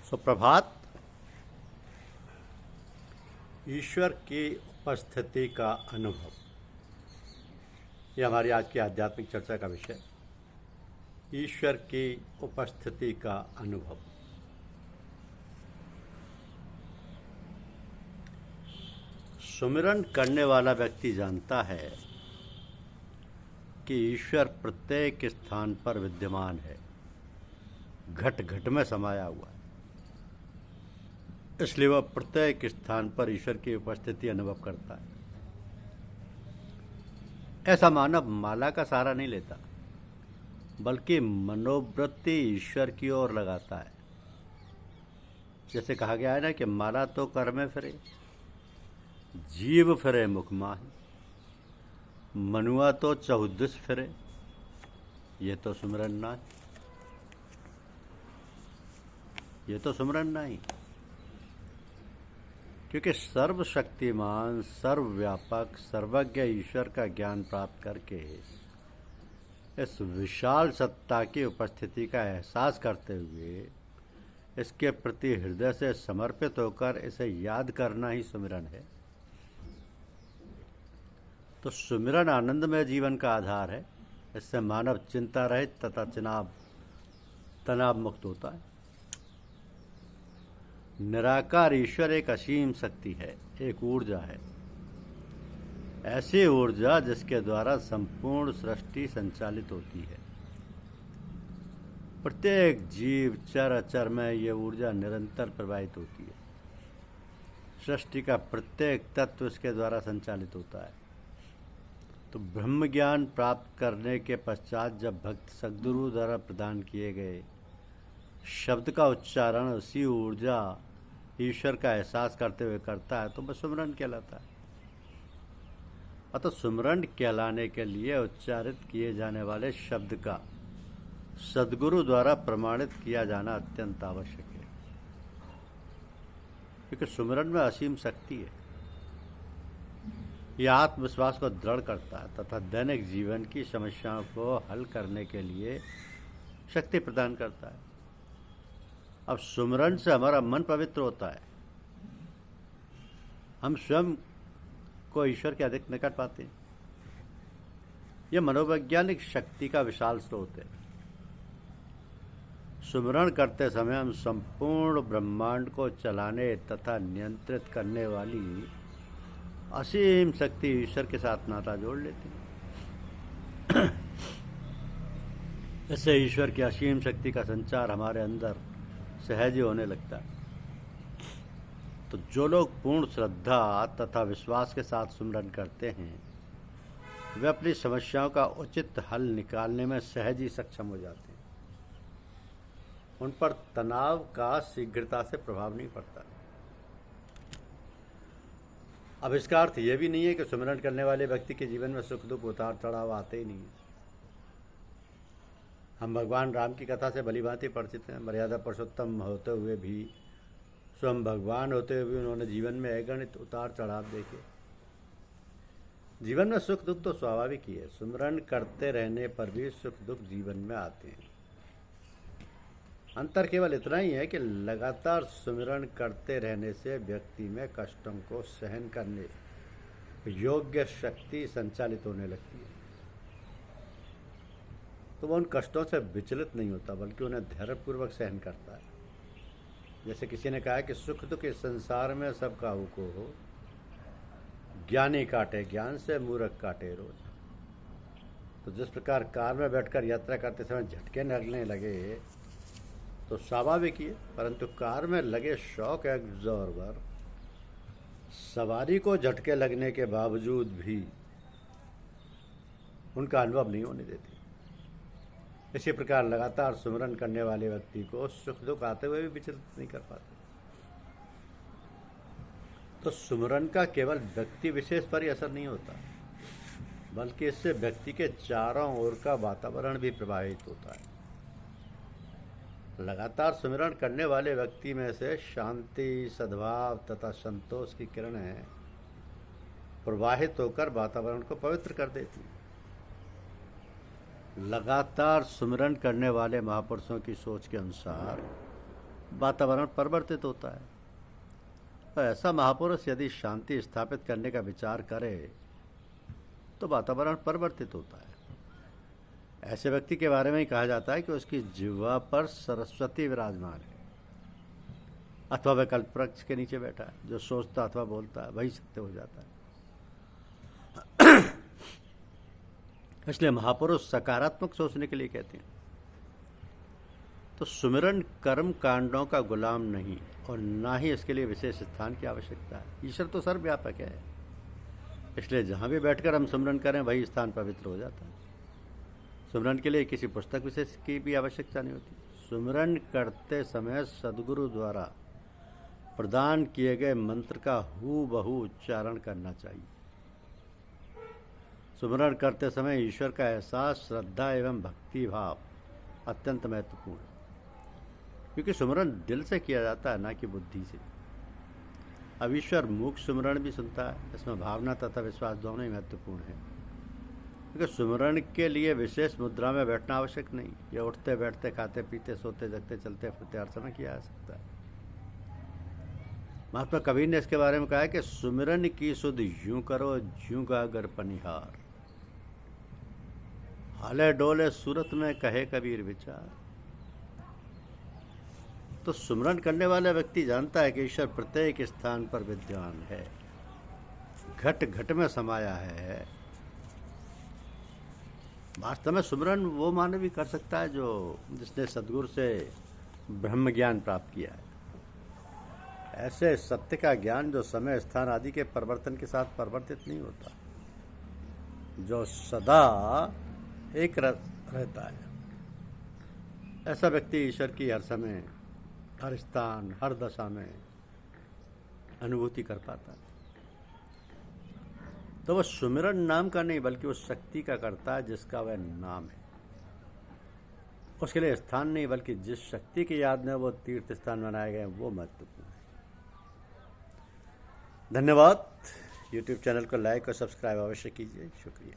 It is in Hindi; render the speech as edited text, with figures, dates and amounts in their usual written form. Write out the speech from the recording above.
सुप्रभात। ईश्वर की उपस्थिति का अनुभव, यह हमारी आज की आध्यात्मिक चर्चा का विषय। ईश्वर की उपस्थिति का अनुभव। सुमिरन करने वाला व्यक्ति जानता है कि ईश्वर प्रत्येक स्थान पर विद्यमान है, घट घट में समाया हुआ है। इसलिए वह प्रत्येक स्थान पर ईश्वर की उपस्थिति अनुभव करता है। ऐसा मानव माला का सहारा नहीं लेता, बल्कि मनोवृत्ति ईश्वर की ओर लगाता है। जैसे कहा गया है ना कि माला तो कर में फिरे, जीव फिरे मुख माही, मनुआ तो चहुदिस फिरे, ये तो सुमिरन ना, ये तो सुमिरन नहीं। क्योंकि सर्वशक्तिमान, सर्वव्यापक, सर्वज्ञ ईश्वर का ज्ञान प्राप्त करके इस विशाल सत्ता की उपस्थिति का एहसास करते हुए इसके प्रति हृदय से समर्पित होकर इसे याद करना ही सुमिरन है। तो सुमिरन आनंदमय जीवन का आधार है। इससे मानव चिंता रहित तथा तनाव मुक्त होता है। निराकार ईश्वर एक असीम शक्ति है, एक ऊर्जा है, ऐसी ऊर्जा जिसके द्वारा संपूर्ण सृष्टि संचालित होती है। प्रत्येक जीव चर अचर में यह ऊर्जा निरंतर प्रवाहित होती है। सृष्टि का प्रत्येक तत्व इसके द्वारा संचालित होता है। तो ब्रह्म ज्ञान प्राप्त करने के पश्चात जब भक्त सद्गुरु द्वारा प्रदान किए गए शब्द का उच्चारण उसी ऊर्जा ईश्वर का एहसास करते हुए करता है तो वह सुमिरन कहलाता है। अतः सुमिरन कहलाने के लिए उच्चारित किए जाने वाले शब्द का सद्गुरु द्वारा प्रमाणित किया जाना अत्यंत आवश्यक है। क्योंकि सुमिरन में असीम शक्ति है। यह आत्मविश्वास को दृढ़ करता है तथा दैनिक जीवन की समस्याओं को हल करने के लिए शक्ति प्रदान करता है। अब सुमिरन से हमारा मन पवित्र होता है। हम स्वयं को ईश्वर के अधिक निकट पाते हैं। यह मनोवैज्ञानिक शक्ति का विशाल स्रोत है। सुमिरन करते समय हम संपूर्ण ब्रह्मांड को चलाने तथा नियंत्रित करने वाली असीम शक्ति ईश्वर के साथ नाता जोड़ लेते हैं। इससे ईश्वर की असीम शक्ति का संचार हमारे अंदर सहज ही होने लगता है। तो जो लोग पूर्ण श्रद्धा तथा विश्वास के साथ सुमिरन करते हैं वे अपनी समस्याओं का उचित हल निकालने में सहज ही सक्षम हो जाते हैं। उन पर तनाव का शीघ्रता से प्रभाव नहीं पड़ता। अब इसका अर्थ यह भी नहीं है कि सुमिरन करने वाले व्यक्ति के जीवन में सुख दुख उतार चढ़ाव आते ही नहीं है। हम भगवान राम की कथा से भलीभांति परिचित हैं। मर्यादा पुरुषोत्तम होते हुए भी, स्वयं भगवान होते हुए भी उन्होंने जीवन में अगणित उतार चढ़ाव देखे। जीवन में सुख दुख तो स्वाभाविक ही है। सुमिरन करते रहने पर भी सुख दुख जीवन में आते हैं। अंतर केवल इतना ही है कि लगातार सुमिरन करते रहने से व्यक्ति में कष्टों को सहन करने योग्य शक्ति संचालित होने लगती है। तो वह उन कष्टों से विचलित नहीं होता, बल्कि उन्हें धैर्यपूर्वक सहन करता है। जैसे किसी ने कहा कि सुख दुख इस संसार में सब काहू को हो, ज्ञानी काटे ज्ञान से, मूर्ख काटे रोज। तो जिस प्रकार कार में बैठकर यात्रा करते समय झटके लगने लगे तो स्वाभाविक ही है, परंतु कार में लगे शॉक एब्जॉर्बर सवारी को झटके लगने के बावजूद भी उनका अनुभव नहीं होने देती। इसी प्रकार लगातार सुमिरन करने वाले व्यक्ति को सुख दुख आते हुए भी विचलित नहीं कर पाते। तो सुमिरन का केवल व्यक्ति विशेष पर ही असर नहीं होता, बल्कि इससे व्यक्ति के चारों ओर का वातावरण भी प्रभावित होता है। लगातार सुमिरन करने वाले व्यक्ति में से शांति, सद्भाव तथा संतोष की किरणें प्रवाहित होकर वातावरण को पवित्र कर देती हैं। लगातार सुमिरन करने वाले महापुरुषों की सोच के अनुसार वातावरण परिवर्तित होता है। तो ऐसा महापुरुष यदि शांति स्थापित करने का विचार करे तो वातावरण परिवर्तित होता है। ऐसे व्यक्ति के बारे में ही कहा जाता है कि उसकी जिह्वा पर सरस्वती विराजमान है, अथवा वह कल्प वृक्ष के नीचे बैठा है। जो सोचता अथवा बोलता है वही सत्य हो जाता है। इसलिए महापुरुष सकारात्मक सोचने के लिए कहते हैं। तो सुमिरन कर्म कांडों का गुलाम नहीं और ना ही इसके लिए विशेष स्थान की आवश्यकता है। ईश्वर तो सर्वव्यापक है, इसलिए जहाँ भी बैठकर हम सुमिरन करें वही स्थान पवित्र हो जाता है। सुमिरन के लिए किसी पुस्तक विशेष की भी आवश्यकता नहीं होती। सुमिरन करते समय सद्गुरु द्वारा प्रदान किए गए मंत्र का हूबहू उच्चारण करना चाहिए। सुमिरन करते समय ईश्वर का एहसास, श्रद्धा एवं भक्ति भाव अत्यंत महत्वपूर्ण है, क्योंकि सुमिरन दिल से किया जाता है, ना कि बुद्धि से। अब ईश्वर मूक सुमिरन भी सुनता है, इसमें भावना तथा विश्वास दोनों ही महत्वपूर्ण है। क्योंकि सुमिरन के लिए विशेष मुद्रा में बैठना आवश्यक नहीं, यह उठते बैठते, खाते पीते, सोते जगते, चलते फिरते हर समय किया जा सकता है। महात्मा कबीर ने इसके बारे में कहा है कि सुमिरन की सुध यूं करो ज्यों गागर पनिहार, हाले डोले सूरत में कहे कबीर विचार। तो सुमिरन करने वाला व्यक्ति जानता है कि ईश्वर प्रत्येक स्थान पर विद्यमान है, घट घट में समाया है। वास्तव में सुमिरन वो मानव भी कर सकता है जिसने सद्गुरु से ब्रह्म ज्ञान प्राप्त किया है। ऐसे सत्य का ज्ञान जो समय स्थान आदि के परिवर्तन के साथ परिवर्तित नहीं होता, जो सदा एक रहता है, ऐसा व्यक्ति ईश्वर की हर समय, हर स्थान, हर दशा में अनुभूति कर पाता है। तो वह सुमिरन नाम का नहीं बल्कि उस शक्ति का करता है जिसका वह नाम है। उसके लिए स्थान नहीं बल्कि जिस शक्ति की याद में वो तीर्थ स्थान बनाए गए वो महत्वपूर्ण है। धन्यवाद। YouTube चैनल को लाइक और सब्सक्राइब अवश्य कीजिए। शुक्रिया।